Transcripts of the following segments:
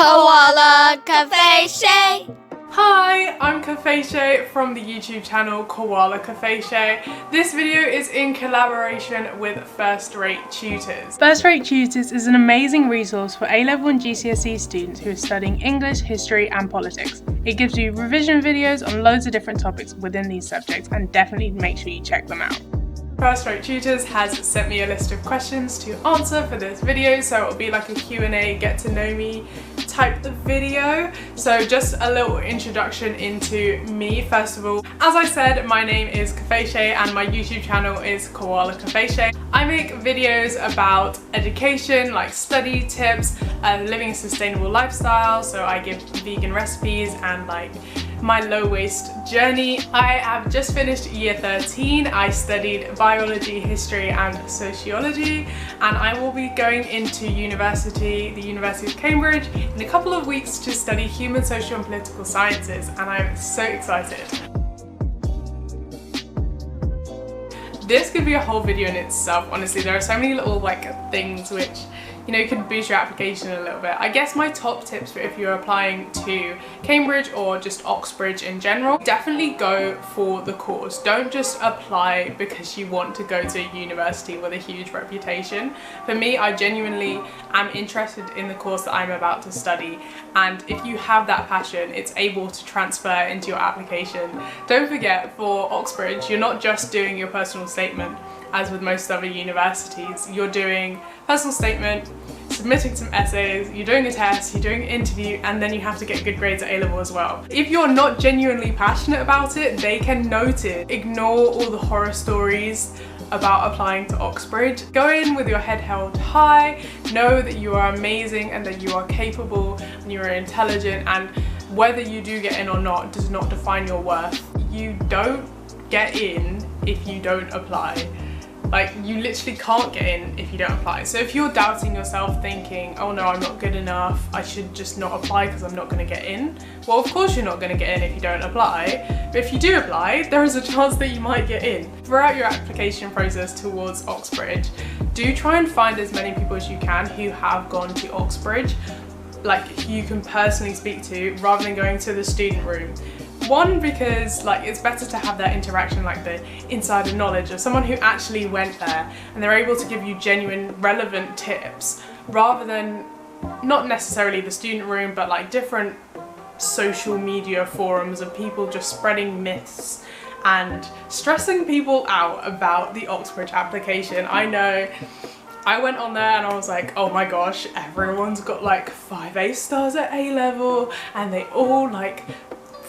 koalakefeshe. Hi, I'm Kefeshe from the YouTube channel koalakefeshe. This video is in collaboration with First Rate Tutors. First Rate Tutors is an amazing resource for A-Level and GCSE students who are studying English, history and politics. It gives you revision videos on loads of different topics within these subjects, and definitely make sure you check them out. First Rate Tutors has sent me a list of questions to answer for this video, so it'll be like a Q&A, get to know me type of video. So just a little introduction into me first of all. As I said, my name is Kefeshe and my YouTube channel is koalakefeshe. I make videos about education, like study tips, living a sustainable lifestyle, so I give vegan recipes and like my low-waste journey. I have just finished year 13. I studied biology, history and sociology, and I will be going into university, the University of Cambridge, in a couple of weeks to study human, social and political sciences, and I'm so excited. This could be a whole video in itself, honestly. There are so many little things which, you know, could boost your application a little bit. I guess my top tips for if you're applying to Cambridge or just Oxbridge in general, definitely go for the course. Don't just apply because you want to go to a university with a huge reputation. For me, I genuinely am interested in the course that I'm about to study, and if you have that passion, it's able to transfer into your application. Don't forget, for Oxbridge, you're not just doing your personal statement. As with most other universities, you're doing personal statement, submitting some essays, you're doing a test, you're doing an interview, and then you have to get good grades at A-Level as well. If you're not genuinely passionate about it, they can note it. Ignore all the horror stories about applying to Oxbridge. Go in with your head held high, know that you are amazing and that you are capable and you are intelligent, and whether you do get in or not does not define your worth. You don't get in if you don't apply. Like, you literally can't get in if you don't apply. So if you're doubting yourself, thinking, oh no, I'm not good enough, I should just not apply because I'm not going to get in. Well, of course you're not going to get in if you don't apply. But if you do apply, there is a chance that you might get in. Throughout your application process towards Oxbridge, do try and find as many people as you can who have gone to Oxbridge, like who you can personally speak to, rather than going to the student room. One, because it's better to have that interaction, like the insider knowledge of someone who actually went there and they're able to give you genuine, relevant tips, rather than not necessarily the student room, but like different social media forums of people just spreading myths and stressing people out about the Oxbridge application. I know I went on there and I was like, oh my gosh, everyone's got like 5 A stars at A-Level and they all like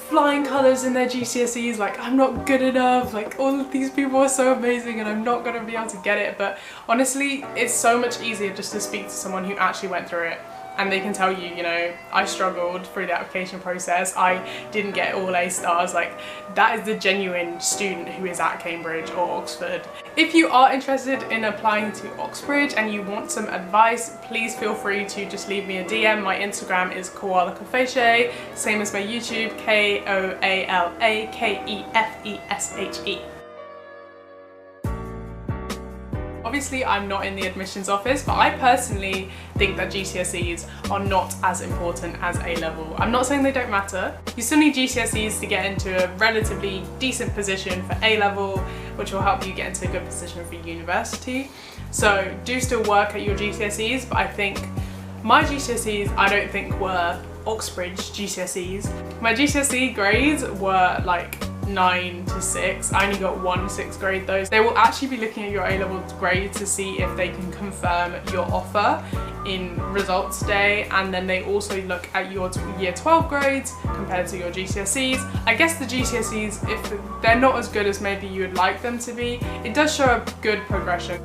flying colours in their GCSEs, like I'm not good enough, like all of these people are so amazing and I'm not going to be able to get it. But honestly, it's so much easier just to speak to someone who actually went through it, and they can tell you, you know, I struggled through the application process, I didn't get all A stars. Like, that is the genuine student who is at Cambridge or Oxford. If you are interested in applying to Oxbridge and you want some advice, please feel free to just leave me a DM. My Instagram is koalakefeshe, same as my YouTube, koalakefeshe. Obviously, I'm not in the admissions office, but I personally think that GCSEs are not as important as A-Level. I'm not saying they don't matter. You still need GCSEs to get into a relatively decent position for A-Level, which will help you get into a good position for university. So do still work at your GCSEs, but I think my GCSEs, I don't think were Oxbridge GCSEs. My GCSE grades were like 9 to 6. I only got 1 6th grade though. They will actually be looking at your A-Level grade to see if they can confirm your offer in results day, and then they also look at your year 12 grades compared to your GCSEs. I guess the GCSEs, if they're not as good as maybe you would like them to be, it does show a good progression.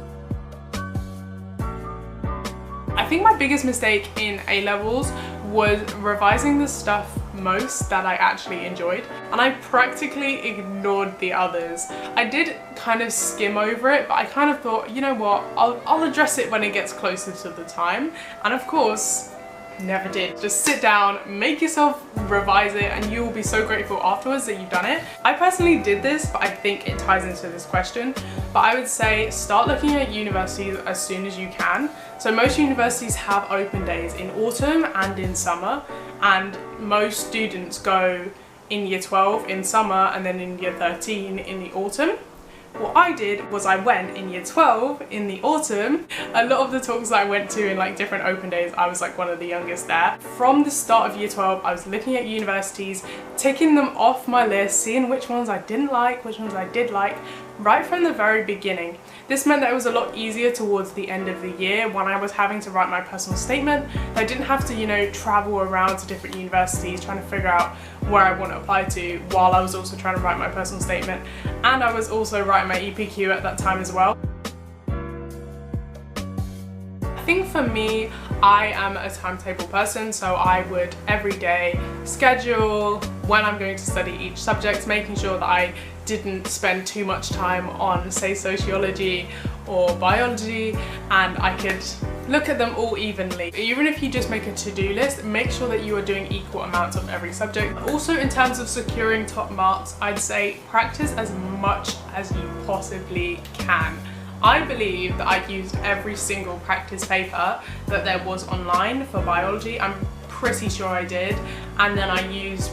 I think my biggest mistake in A-Levels was revising the stuff most that I actually enjoyed, and I practically ignored the others. I did kind of skim over it, but I kind of thought, you know what, I'll address it when it gets closer to the time. And of course, never did. Just sit down, make yourself revise it, and you will be so grateful afterwards that you've done it. I personally did this, but I think it ties into this question. But I would say start looking at universities as soon as you can. So most universities have open days in autumn and in summer, and most students go in year 12 in summer and then in year 13 in the autumn. What I did was I went in year 12 in the autumn. A lot of the talks that I went to in like different open days, I was like one of the youngest there. From the start of year 12, I was looking at universities, ticking them off my list, seeing which ones I didn't like, which ones I did like, right from the very beginning. This meant that it was a lot easier towards the end of the year when I was having to write my personal statement. I didn't have to, you know, travel around to different universities trying to figure out where I want to apply to, while I was also trying to write my personal statement, and I was also writing my EPQ at that time as well. I think for me, I am a timetable person, so I would every day schedule when I'm going to study each subject, making sure that I didn't spend too much time on, say, sociology or biology, and I could look at them all evenly. Even if you just make a to-do list, make sure that you are doing equal amounts of every subject. Also, in terms of securing top marks, I'd say practice as much as you possibly can. I believe that I used every single practice paper that there was online for biology. I'm pretty sure I did. And then I used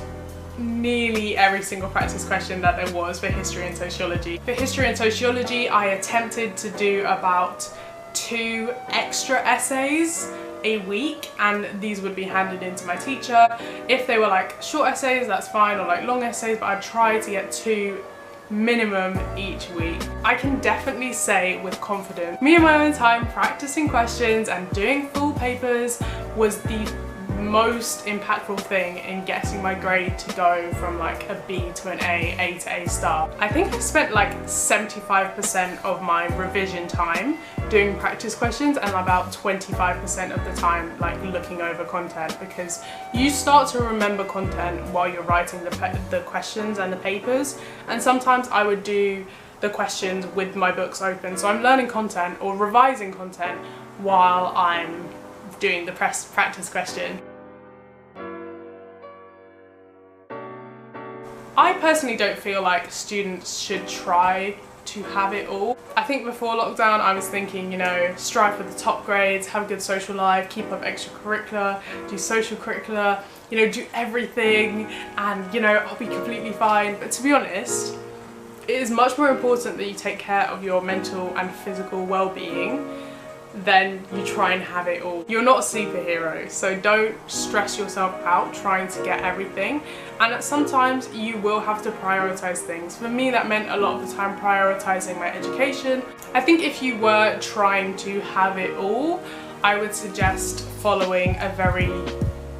nearly every single practice question that there was for history and sociology. For history and sociology, I attempted to do about 2 extra essays a week, and these would be handed in to my teacher. If they were like short essays, that's fine, or like long essays, but I tried to get 2 minimum each week. I can definitely say with confidence, me in my own time practicing questions and doing full papers was the most impactful thing in getting my grade to go from like a B to an A to A star. I think I spent like 75% of my revision time doing practice questions and about 25% of the time like looking over content, because you start to remember content while you're writing the questions and the papers, and sometimes I would do the questions with my books open, so I'm learning content or revising content while I'm doing the practice question. I personally don't feel like students should try to have it all. I think before lockdown I was thinking, you know, strive for the top grades, have a good social life, keep up extracurricular, do social curricular, you know, do everything, and you know, I'll be completely fine. But to be honest, it is much more important that you take care of your mental and physical well-being then you try and have it all. You're not a superhero, so don't stress yourself out trying to get everything, and sometimes you will have to prioritize things. For me, that meant a lot of the time prioritizing my education. I think if you were trying to have it all, I would suggest following a very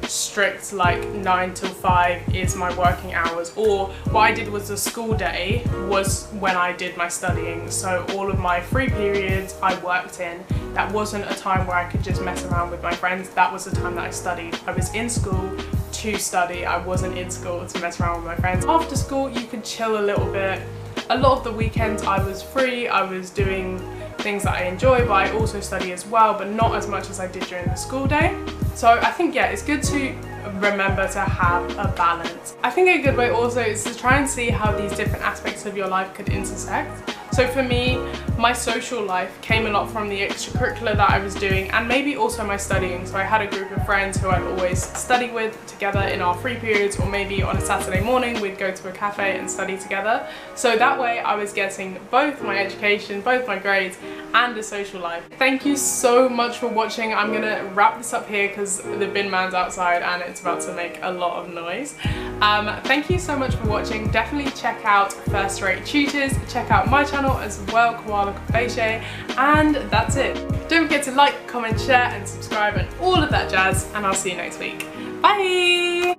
strict like 9 till 5 is my working hours, or what I did was the school day was when I did my studying, so all of my free periods I worked in. That wasn't a time where I could just mess around with my friends, that was the time that I studied. I was in school to study, I wasn't in school to mess around with my friends. After school you could chill a little bit. A lot of the weekends I was free, I was doing things that I enjoy, but I also study as well, but not as much as I did during the school day. So I think, yeah, it's good to remember to have a balance. I think a good way also is to try and see how these different aspects of your life could intersect. So for me, my social life came a lot from the extracurricular that I was doing, and maybe also my studying. So I had a group of friends who I'd always study with together in our free periods, or maybe on a Saturday morning we'd go to a cafe and study together. So that way I was getting both my education, both my grades, and the social life. Thank you so much for watching. I'm gonna wrap this up here because the bin man's outside and it's about to make a lot of noise. Thank you so much for watching. Definitely check out First Rate Tutors, check out my channel as well, koalakefeshe, and that's it. Don't forget to like, comment, share and subscribe and all of that jazz, and I'll see you next week. Bye!